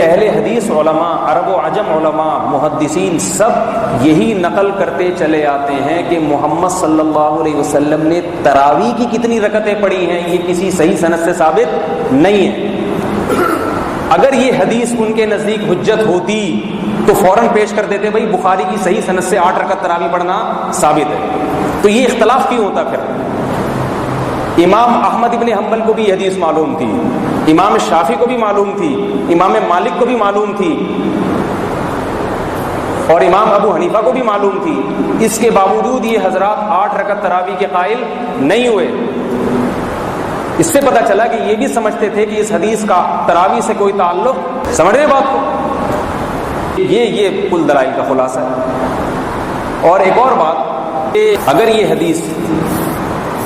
اہل حدیث علماء، عرب و عجم علماء، محدثین سب یہی نقل کرتے چلے آتے ہیں کہ محمد صلی اللہ علیہ وسلم نے تراویح کی کتنی رکعتیں پڑھی ہیں یہ کسی صحیح سند سے ثابت نہیں ہے۔ اگر یہ حدیث ان کے نزدیک حجت ہوتی تو فوراً پیش کر دیتے بھائی بخاری کی صحیح سند سے 8 رکعت تراویح پڑھنا ثابت ہے، تو یہ اختلاف کیوں ہوتا پھر؟ امام احمد ابن حنبل کو بھی یہ حدیث معلوم تھی، امام شافعی کو بھی معلوم تھی، امام مالک کو بھی معلوم تھی، اور امام ابو حنیفہ کو بھی معلوم تھی، اس کے باوجود یہ حضرات 8 رکعت تراویح کے قائل نہیں ہوئے۔ اس سے پتہ چلا کہ یہ بھی سمجھتے تھے کہ اس حدیث کا تراویح سے کوئی تعلق، سمجھ رہے بات کو؟ یہ کل دلائل کا خلاصہ ہے۔ اور ایک اور بات، اگر یہ حدیث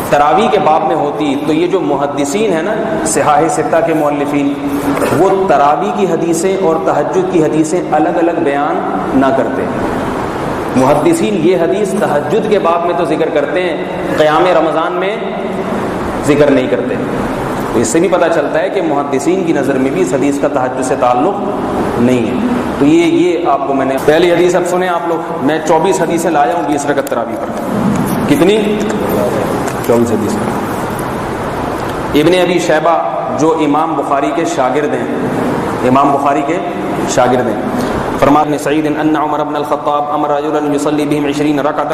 تراویح کے باب میں ہوتی تو یہ جو محدثین ہیں نا صحاح ستہ کے مؤلفین، وہ تراویح کی حدیثیں اور تہجد کی حدیثیں الگ الگ بیان نہ کرتے۔ محدثین یہ حدیث تہجد کے باب میں تو ذکر کرتے ہیں، قیام رمضان میں ذکر نہیں کرتے۔ تو اس سے بھی پتہ چلتا ہے کہ محدثین کی نظر میں بھی اس حدیث کا تہجد سے تعلق نہیں ہے۔ تو یہ آپ کو میں نے پہلی حدیث اب سنیں آپ لوگ، میں 24 حدیثیں لایا ہوں 20 رکعت تراویح پر۔ کتنی؟ 24 حدیث۔ ابن ابی شیبہ جو امام بخاری کے شاگرد ہیں، امام بخاری کے شاگرد ہیں، فرماتے ہیں سعید ان عمر بن الخطاب امر رجلا يصلي بهم 20 ركعة